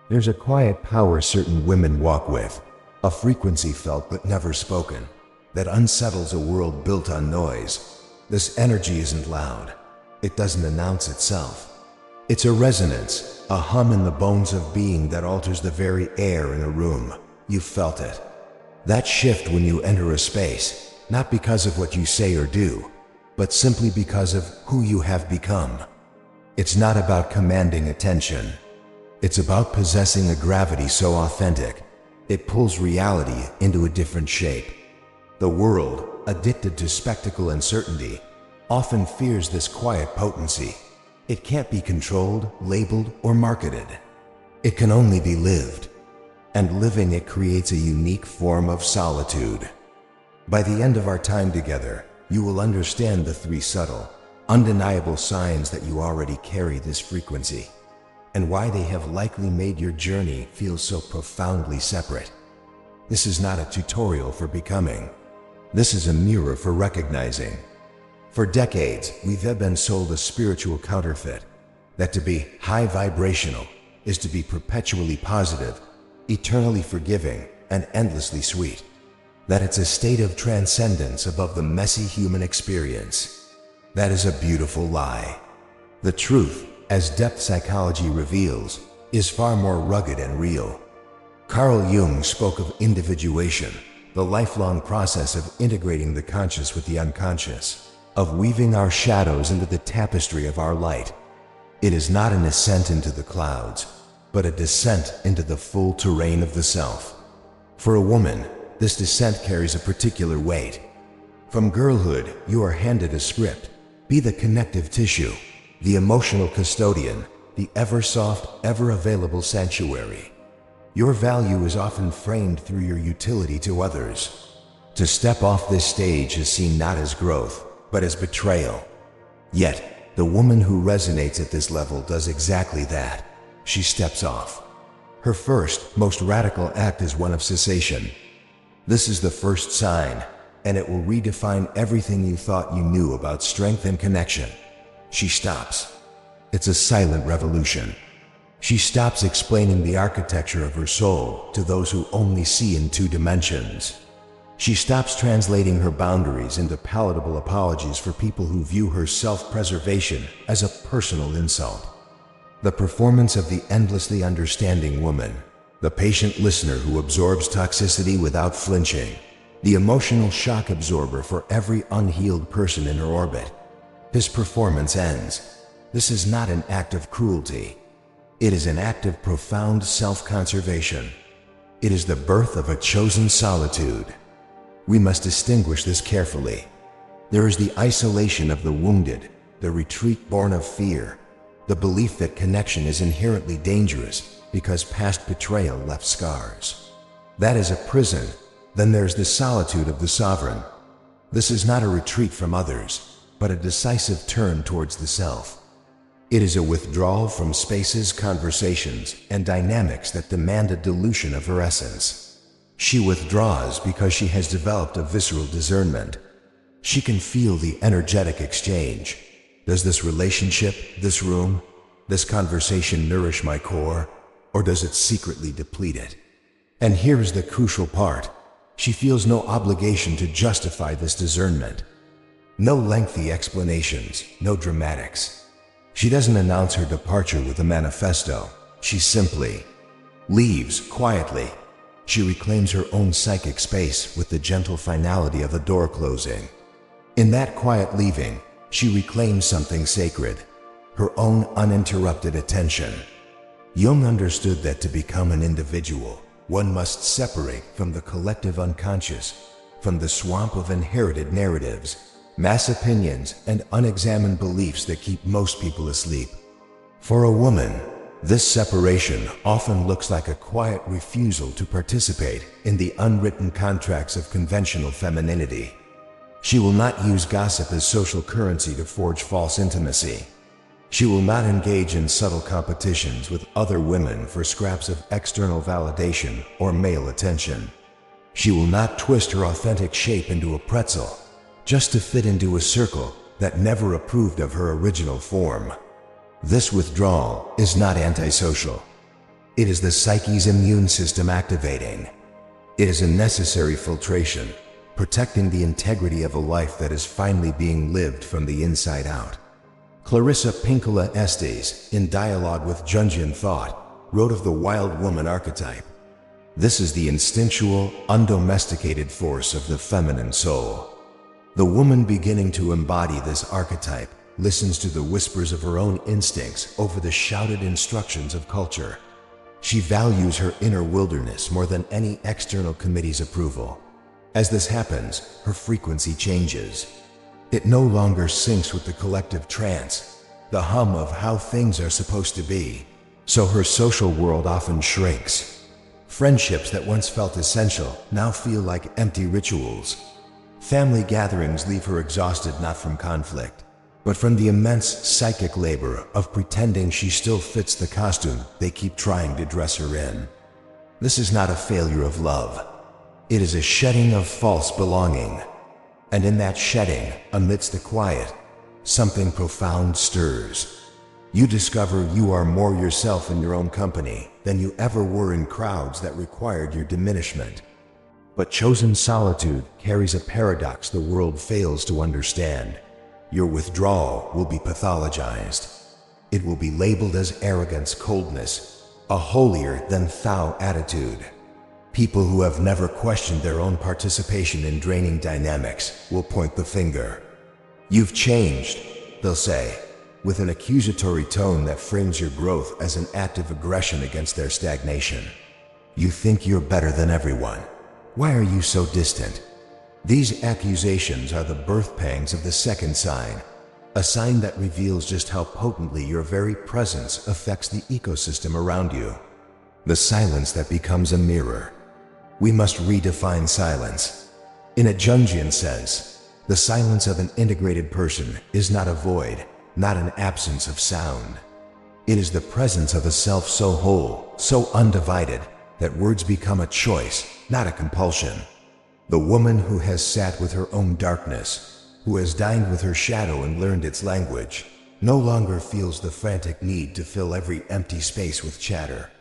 There's a quiet power certain women walk with, a frequency felt but never spoken, that unsettles a world built on noise. This energy isn't loud. It doesn't announce itself. It's a resonance, a hum in the bones of being that alters the very air in a room. You felt it. That shift when you enter a space, not because of what you say or do, but simply because of who you have become. It's not about commanding attention. It's about possessing a gravity so authentic, it pulls reality into a different shape. The world, addicted to spectacle and certainty, often fears this quiet potency. It can't be controlled, labeled, or marketed. It can only be lived. And living it creates a unique form of solitude. By the end of our time together, you will understand the three subtle, undeniable signs that you already carry this frequency, and why they have likely made your journey feel so profoundly separate. This is not a tutorial for becoming. This is a mirror for recognizing. For decades, we've been sold a spiritual counterfeit, that to be high-vibrational is to be perpetually positive, eternally forgiving, and endlessly sweet. That it's a state of transcendence above the messy human experience. That is a beautiful lie. The truth, as depth psychology reveals, is far more rugged and real. Carl Jung spoke of individuation, the lifelong process of integrating the conscious with the unconscious, of weaving our shadows into the tapestry of our light. It is not an ascent into the clouds, but a descent into the full terrain of the self. For a woman, this descent carries a particular weight. From girlhood, you are handed a script. Be the connective tissue, the emotional custodian, the ever-soft, ever-available sanctuary. Your value is often framed through your utility to others. To step off this stage is seen not as growth, but as betrayal. Yet, the woman who resonates at this level does exactly that. She steps off. Her first, most radical act is one of cessation. This is the first sign, and it will redefine everything you thought you knew about strength and connection. She stops. It's a silent revolution. She stops explaining the architecture of her soul to those who only see in 2 dimensions. She stops translating her boundaries into palatable apologies for people who view her self-preservation as a personal insult. The performance of the endlessly understanding woman, the patient listener who absorbs toxicity without flinching, the emotional shock absorber for every unhealed person in her orbit. His performance ends. This is not an act of cruelty. It is an act of profound self-conservation. It is the birth of a chosen solitude. We must distinguish this carefully. There is the isolation of the wounded, the retreat born of fear, the belief that connection is inherently dangerous because past betrayal left scars. That is a prison. Then there's the solitude of the sovereign. This is not a retreat from others, but a decisive turn towards the self. It is a withdrawal from spaces, conversations, and dynamics that demand a dilution of her essence. She withdraws because she has developed a visceral discernment. She can feel the energetic exchange. Does this relationship, this room, this conversation nourish my core, or does it secretly deplete it? And here is the crucial part. She feels no obligation to justify this discernment. No lengthy explanations, no dramatics. She doesn't announce her departure with a manifesto. She simply leaves quietly. She reclaims her own psychic space with the gentle finality of a door closing. In that quiet leaving, she reclaims something sacred, her own uninterrupted attention. Jung understood that to become an individual, one must separate from the collective unconscious, from the swamp of inherited narratives, mass opinions, and unexamined beliefs that keep most people asleep. For a woman, this separation often looks like a quiet refusal to participate in the unwritten contracts of conventional femininity. She will not use gossip as social currency to forge false intimacy. She will not engage in subtle competitions with other women for scraps of external validation or male attention. She will not twist her authentic shape into a pretzel, just to fit into a circle that never approved of her original form. This withdrawal is not antisocial. It is the psyche's immune system activating. It is a necessary filtration, protecting the integrity of a life that is finally being lived from the inside out. Clarissa Pinkola Estes, in dialogue with Jungian thought, wrote of the wild woman archetype. This is the instinctual, undomesticated force of the feminine soul. The woman beginning to embody this archetype listens to the whispers of her own instincts over the shouted instructions of culture. She values her inner wilderness more than any external committee's approval. As this happens, her frequency changes. It no longer syncs with the collective trance, the hum of how things are supposed to be, so her social world often shrinks. Friendships that once felt essential now feel like empty rituals. Family gatherings leave her exhausted not from conflict, but from the immense psychic labor of pretending she still fits the costume they keep trying to dress her in. This is not a failure of love. It is a shedding of false belonging. And in that shedding, amidst the quiet, something profound stirs. You discover you are more yourself in your own company than you ever were in crowds that required your diminishment. But chosen solitude carries a paradox the world fails to understand. Your withdrawal will be pathologized. It will be labeled as arrogance, coldness, a holier-than-thou attitude. People who have never questioned their own participation in draining dynamics will point the finger. You've changed, they'll say, with an accusatory tone that frames your growth as an act of aggression against their stagnation. You think you're better than everyone. Why are you so distant? These accusations are the birth pangs of the second sign, a sign that reveals just how potently your very presence affects the ecosystem around you. The silence that becomes a mirror. We must redefine silence. In a Jungian sense, the silence of an integrated person is not a void, not an absence of sound. It is the presence of a self so whole, so undivided, that words become a choice, not a compulsion. The woman who has sat with her own darkness, who has dined with her shadow and learned its language, no longer feels the frantic need to fill every empty space with chatter.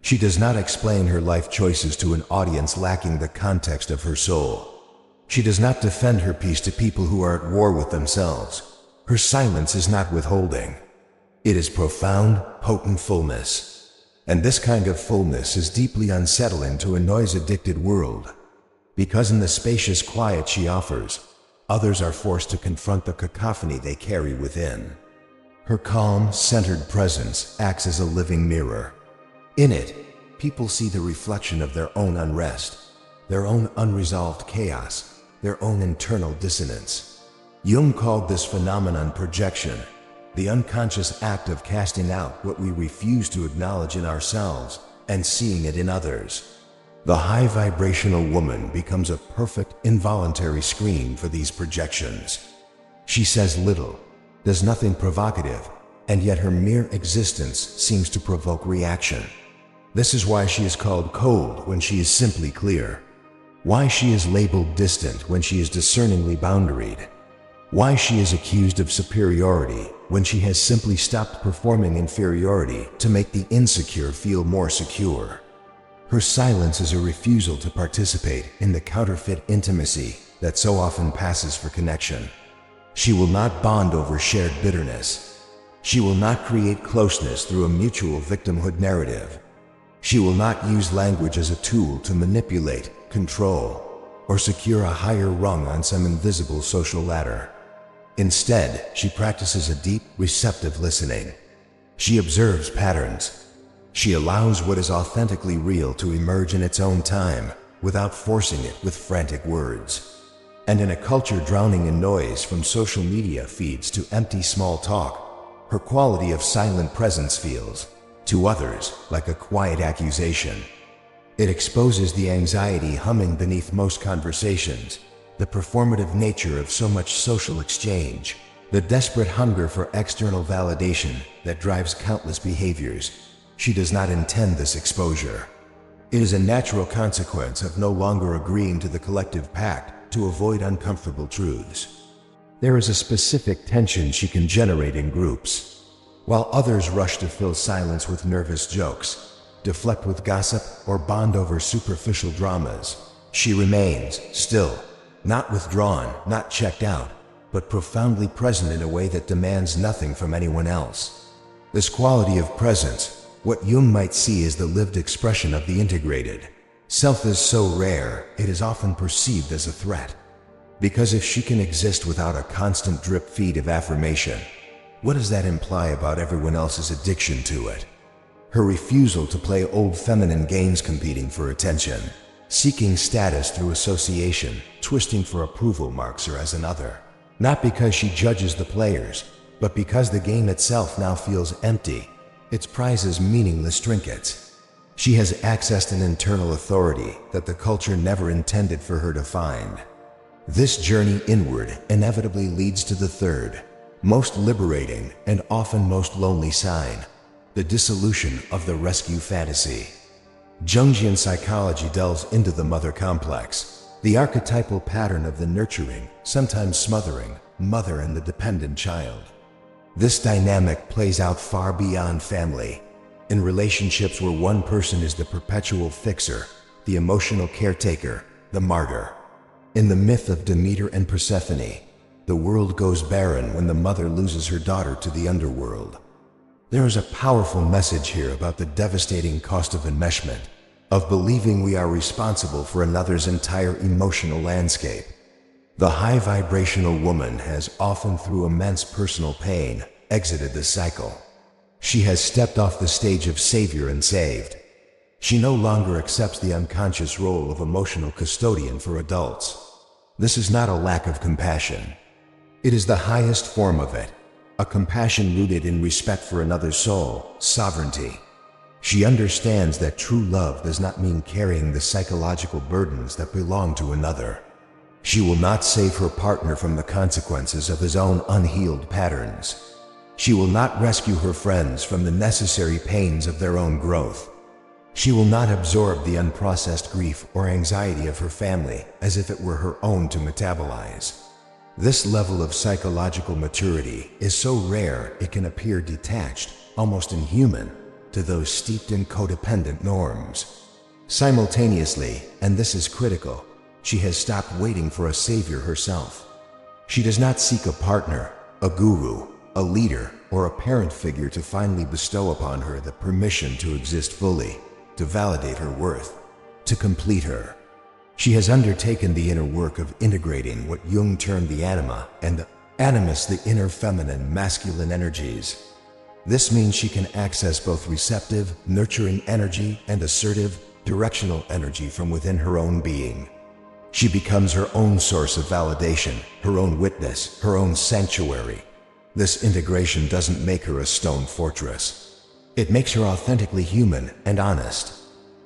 She does not explain her life choices to an audience lacking the context of her soul. She does not defend her peace to people who are at war with themselves. Her silence is not withholding. It is profound, potent fullness. And this kind of fullness is deeply unsettling to a noise-addicted world. Because in the spacious quiet she offers, others are forced to confront the cacophony they carry within. Her calm, centered presence acts as a living mirror. In it, people see the reflection of their own unrest, their own unresolved chaos, their own internal dissonance. Jung called this phenomenon projection, the unconscious act of casting out what we refuse to acknowledge in ourselves and seeing it in others. The high-vibrational woman becomes a perfect, involuntary screen for these projections. She says little, does nothing provocative, and yet her mere existence seems to provoke reaction. This is why she is called cold when she is simply clear. Why she is labeled distant when she is discerningly boundaried. Why she is accused of superiority when she has simply stopped performing inferiority to make the insecure feel more secure. Her silence is a refusal to participate in the counterfeit intimacy that so often passes for connection. She will not bond over shared bitterness. She will not create closeness through a mutual victimhood narrative. She will not use language as a tool to manipulate, control, or secure a higher rung on some invisible social ladder. Instead, she practices a deep, receptive listening. She observes patterns. She allows what is authentically real to emerge in its own time, without forcing it with frantic words. And in a culture drowning in noise from social media feeds to empty small talk, her quality of silent presence feels, to others, like a quiet accusation. It exposes the anxiety humming beneath most conversations, the performative nature of so much social exchange, the desperate hunger for external validation that drives countless behaviors. She does not intend this exposure. It is a natural consequence of no longer agreeing to the collective pact to avoid uncomfortable truths. There is a specific tension she can generate in groups. While others rush to fill silence with nervous jokes, deflect with gossip, or bond over superficial dramas. She remains still, not withdrawn, not checked out, but profoundly present in a way that demands nothing from anyone else. This quality of presence, what Jung might see as the lived expression of the integrated self, is so rare, it is often perceived as a threat. Because if she can exist without a constant drip feed of affirmation, what does that imply about everyone else's addiction to it? Her refusal to play old feminine games, competing for attention, seeking status through association, twisting for approval, marks her as another. Not because she judges the players, but because the game itself now feels empty, its prizes meaningless trinkets. She has accessed an internal authority that the culture never intended for her to find. This journey inward inevitably leads to the third, most liberating and often most lonely sign: the dissolution of the rescue fantasy. Jungian psychology delves into the mother complex, the archetypal pattern of the nurturing, sometimes smothering, mother and the dependent child. This dynamic plays out far beyond family, in relationships where one person is the perpetual fixer, the emotional caretaker, the martyr. In the myth of Demeter and Persephone, the world goes barren when the mother loses her daughter to the underworld. There is a powerful message here about the devastating cost of enmeshment, of believing we are responsible for another's entire emotional landscape. The high-vibrational woman has, often through immense personal pain, exited the cycle. She has stepped off the stage of savior and saved. She no longer accepts the unconscious role of emotional custodian for adults. This is not a lack of compassion. It is the highest form of it, a compassion rooted in respect for another's soul, sovereignty. She understands that true love does not mean carrying the psychological burdens that belong to another. She will not save her partner from the consequences of his own unhealed patterns. She will not rescue her friends from the necessary pains of their own growth. She will not absorb the unprocessed grief or anxiety of her family as if it were her own to metabolize. This level of psychological maturity is so rare it can appear detached, almost inhuman, to those steeped in codependent norms. Simultaneously, and this is critical, she has stopped waiting for a savior herself. She does not seek a partner, a guru, a leader, or a parent figure to finally bestow upon her the permission to exist fully, to validate her worth, to complete her. She has undertaken the inner work of integrating what Jung termed the anima and the animus, the inner feminine, masculine energies. This means she can access both receptive, nurturing energy and assertive, directional energy from within her own being. She becomes her own source of validation, her own witness, her own sanctuary. This integration doesn't make her a stone fortress. It makes her authentically human and honest.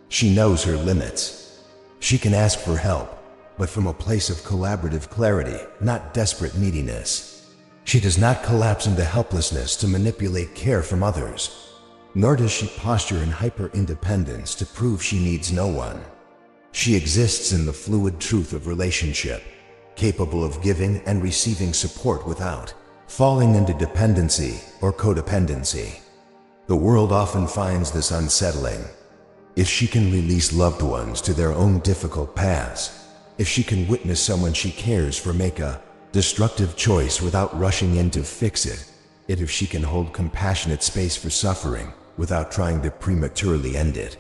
She knows her limits. She can ask for help, but from a place of collaborative clarity, not desperate neediness. She does not collapse into helplessness to manipulate care from others, nor does she posture in hyper-independence to prove she needs no one. She exists in the fluid truth of relationship, capable of giving and receiving support without falling into dependency or codependency. The world often finds this unsettling. If she can release loved ones to their own difficult paths, if she can witness someone she cares for make a destructive choice without rushing in to fix it, if she can hold compassionate space for suffering without trying to prematurely end it,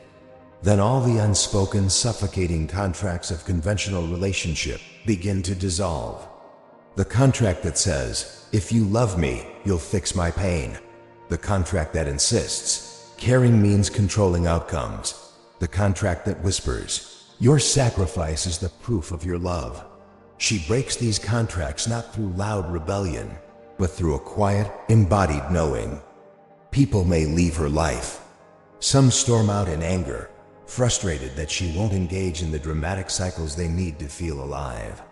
then all the unspoken, suffocating contracts of conventional relationship begin to dissolve. The contract that says, if you love me, you'll fix my pain. The contract that insists, caring means controlling outcomes. The contract that whispers, your sacrifice is the proof of your love. She breaks these contracts not through loud rebellion, but through a quiet, embodied knowing. People may leave her life. Some storm out in anger, frustrated that she won't engage in the dramatic cycles they need to feel alive.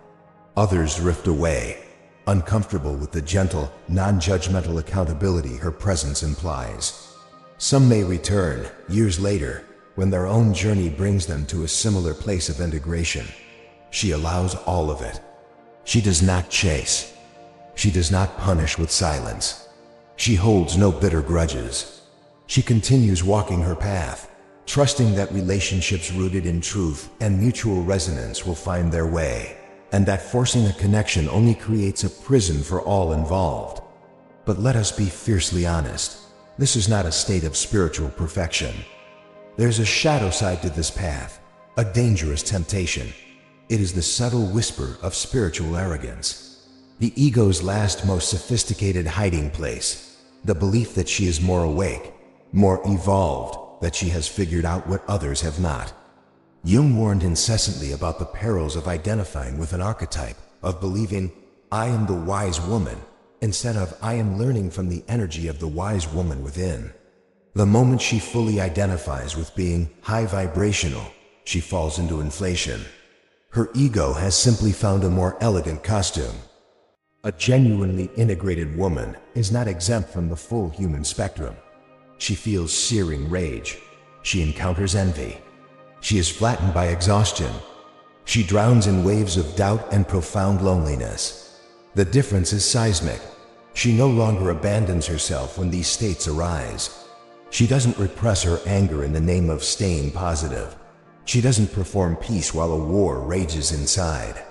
Others drift away, uncomfortable with the gentle, non-judgmental accountability her presence implies. Some may return, years later, when their own journey brings them to a similar place of integration. She allows all of it. She does not chase. She does not punish with silence. She holds no bitter grudges. She continues walking her path, trusting that relationships rooted in truth and mutual resonance will find their way, and that forcing a connection only creates a prison for all involved. But let us be fiercely honest. This is not a state of spiritual perfection. There's a shadow side to this path, a dangerous temptation. It is the subtle whisper of spiritual arrogance, the ego's last most sophisticated hiding place, the belief that she is more awake, more evolved, that she has figured out what others have not. Jung warned incessantly about the perils of identifying with an archetype, of believing, I am the wise woman, instead of I am learning from the energy of the wise woman within. The moment she fully identifies with being high-vibrational, she falls into inflation. Her ego has simply found a more elegant costume. A genuinely integrated woman is not exempt from the full human spectrum. She feels searing rage. She encounters envy. She is flattened by exhaustion. She drowns in waves of doubt and profound loneliness. The difference is seismic. She no longer abandons herself when these states arise. She doesn't repress her anger in the name of staying positive. She doesn't perform peace while a war rages inside.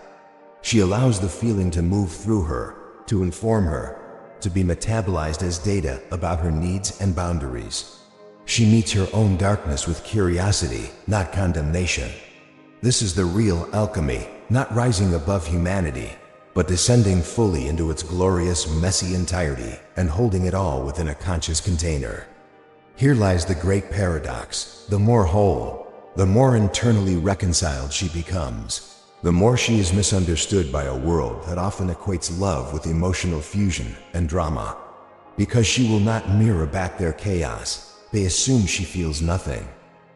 She allows the feeling to move through her, to inform her, to be metabolized as data about her needs and boundaries. She meets her own darkness with curiosity, not condemnation. This is the real alchemy, not rising above humanity, but descending fully into its glorious, messy entirety and holding it all within a conscious container. Here lies the great paradox. The more whole, the more internally reconciled she becomes, the more she is misunderstood by a world that often equates love with emotional fusion and drama. Because she will not mirror back their chaos, they assume she feels nothing.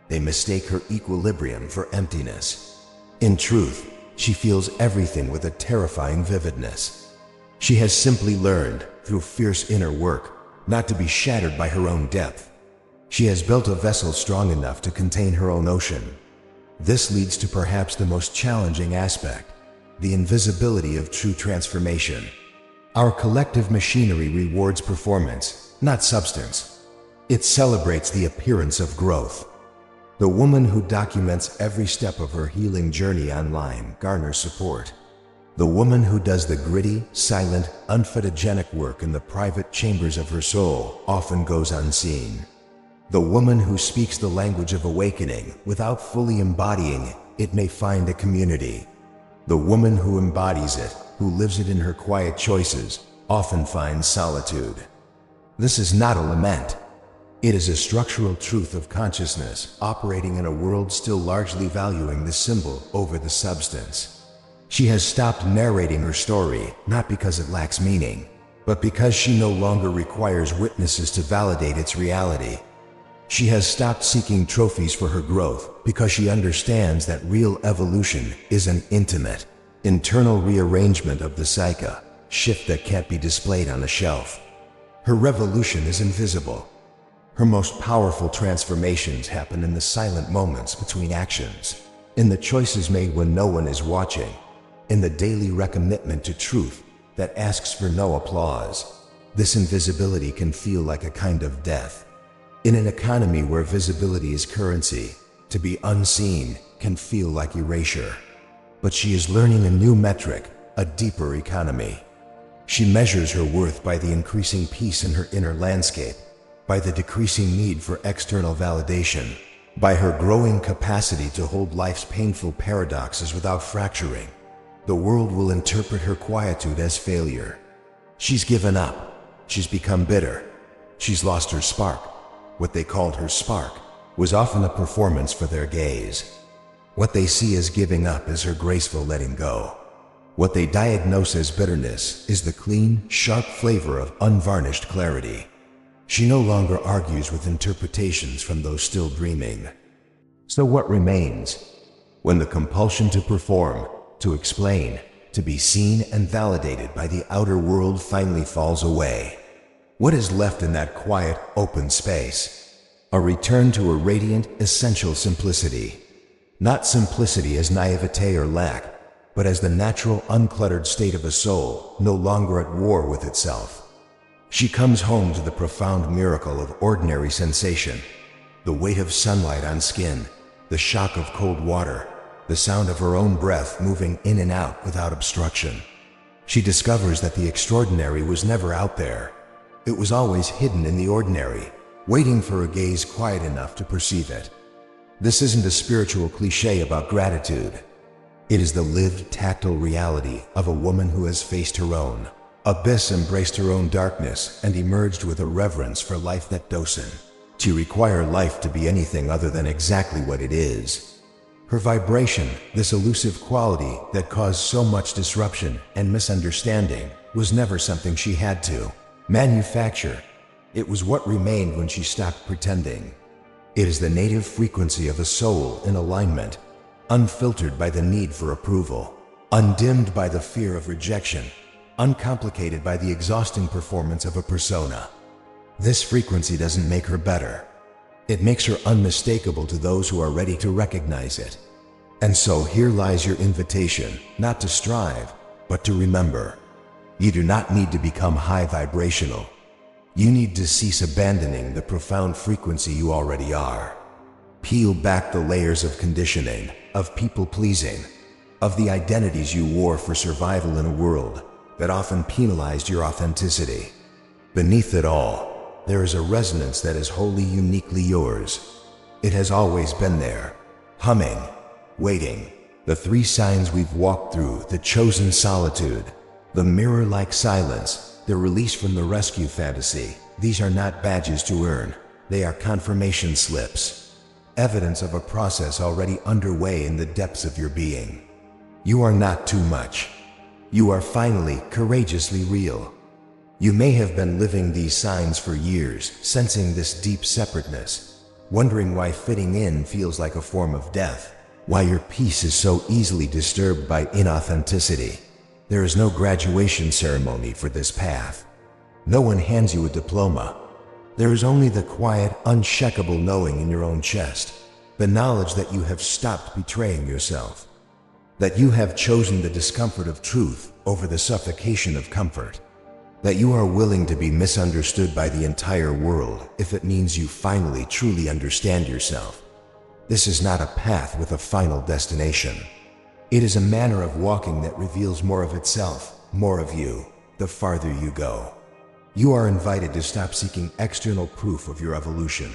They mistake her equilibrium for emptiness. In truth, she feels everything with a terrifying vividness. She has simply learned, through fierce inner work, not to be shattered by her own depth. She has built a vessel strong enough to contain her own ocean. This leads to perhaps the most challenging aspect, the invisibility of true transformation. Our collective machinery rewards performance, not substance. It celebrates the appearance of growth. The woman who documents every step of her healing journey online garners support. The woman who does the gritty, silent, unphotogenic work in the private chambers of her soul often goes unseen. The woman who speaks the language of awakening without fully embodying it may find a community. The woman who embodies it, who lives it in her quiet choices, often finds solitude. This is not a lament. It is a structural truth of consciousness operating in a world still largely valuing the symbol over the substance. She has stopped narrating her story, not because it lacks meaning, but because she no longer requires witnesses to validate its reality. She has stopped seeking trophies for her growth because she understands that real evolution is an intimate, internal rearrangement of the psyche, shift that can't be displayed on a shelf. Her revolution is invisible. Her most powerful transformations happen in the silent moments between actions, in the choices made when no one is watching, in the daily recommitment to truth that asks for no applause. This invisibility can feel like a kind of death. In an economy where visibility is currency, to be unseen can feel like erasure. But she is learning a new metric, a deeper economy. She measures her worth by the increasing peace in her inner landscape, by the decreasing need for external validation, by her growing capacity to hold life's painful paradoxes without fracturing. The world will interpret her quietude as failure. She's given up. She's become bitter. She's lost her spark. What they called her spark was often a performance for their gaze. What they see as giving up is her graceful letting go. What they diagnose as bitterness is the clean, sharp flavor of unvarnished clarity. She no longer argues with interpretations from those still dreaming. So what remains? When the compulsion to perform, to explain, to be seen and validated by the outer world finally falls away, what is left in that quiet, open space? A return to a radiant, essential simplicity. Not simplicity as naivete or lack, but as the natural, uncluttered state of a soul, no longer at war with itself. She comes home to the profound miracle of ordinary sensation. The weight of sunlight on skin, the shock of cold water, the sound of her own breath moving in and out without obstruction. She discovers that the extraordinary was never out there. It was always hidden in the ordinary, waiting for a gaze quiet enough to perceive it. This isn't a spiritual cliché about gratitude. It is the lived, tactile reality of a woman who has faced her own abyss, embraced her own darkness, and emerged with a reverence for life that doesn't require life to be anything other than exactly what it is. Her vibration, this elusive quality that caused so much disruption and misunderstanding, was never something she had to manufacture. It was what remained when she stopped pretending. It is the native frequency of a soul in alignment, unfiltered by the need for approval, undimmed by the fear of rejection, uncomplicated by the exhausting performance of a persona. This frequency doesn't make her better. It makes her unmistakable to those who are ready to recognize it. And so here lies your invitation, not to strive, but to remember. You do not need to become high vibrational. You need to cease abandoning the profound frequency you already are. Peel back the layers of conditioning, of people-pleasing, of the identities you wore for survival in a world that often penalized your authenticity. Beneath it all, there is a resonance that is wholly uniquely yours. It has always been there, humming, waiting. The three signs we've walked through: the chosen solitude, the mirror-like silence, the release from the rescue fantasy. These are not badges to earn. They are confirmation slips, evidence of a process already underway in the depths of your being. You are not too much. You are finally, courageously real. You may have been living these signs for years, sensing this deep separateness, wondering why fitting in feels like a form of death, why your peace is so easily disturbed by inauthenticity. There is no graduation ceremony for this path. No one hands you a diploma. There is only the quiet, uncheckable knowing in your own chest, the knowledge that you have stopped betraying yourself, that you have chosen the discomfort of truth over the suffocation of comfort, that you are willing to be misunderstood by the entire world if it means you finally truly understand yourself. This is not a path with a final destination. It is a manner of walking that reveals more of itself, more of you, the farther you go. You are invited to stop seeking external proof of your evolution,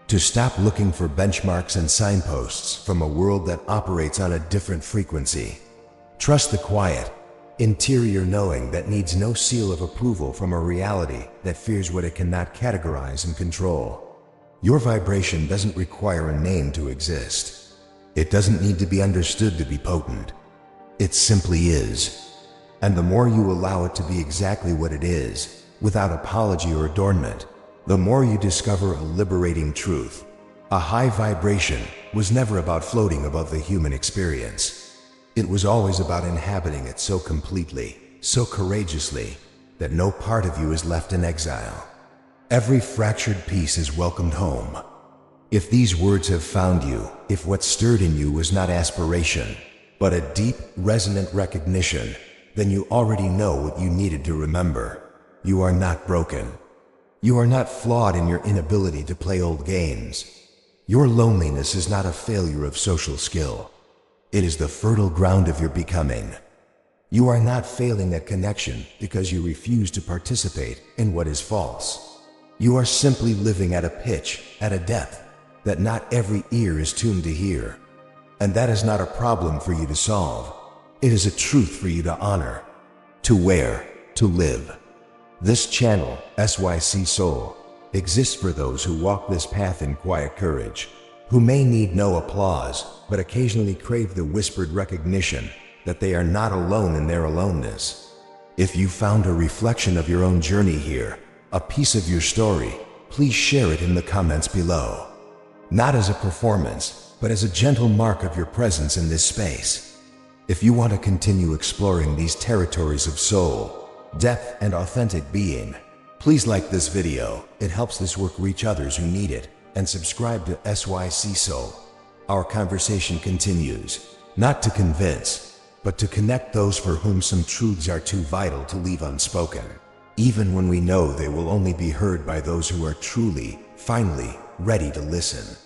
to stop looking for benchmarks and signposts from a world that operates on a different frequency. Trust the quiet, interior knowing that needs no seal of approval from a reality that fears what it cannot categorize and control. Your vibration doesn't require a name to exist. It doesn't need to be understood to be potent. It simply is. And the more you allow it to be exactly what it is, without apology or adornment, the more you discover a liberating truth. A high vibration was never about floating above the human experience. It was always about inhabiting it so completely, so courageously, that no part of you is left in exile. Every fractured piece is welcomed home. If these words have found you, if what stirred in you was not aspiration, but a deep, resonant recognition, then you already know what you needed to remember. You are not broken. You are not flawed in your inability to play old games. Your loneliness is not a failure of social skill. It is the fertile ground of your becoming. You are not failing at connection because you refuse to participate in what is false. You are simply living at a pitch, at a depth, that not every ear is tuned to hear. And that is not a problem for you to solve. It is a truth for you to honor, to wear, to live. This channel, SYC Soul, exists for those who walk this path in quiet courage, who may need no applause, but occasionally crave the whispered recognition that they are not alone in their aloneness. If you found a reflection of your own journey here, a piece of your story, please share it in the comments below. Not as a performance, but as a gentle mark of your presence in this space. If you want to continue exploring these territories of soul, depth, and authentic being, please like this video. It helps this work reach others who need it, and subscribe to SYC Soul. Our conversation continues, not to convince, but to connect those for whom some truths are too vital to leave unspoken, even when we know they will only be heard by those who are truly, finally, ready to listen.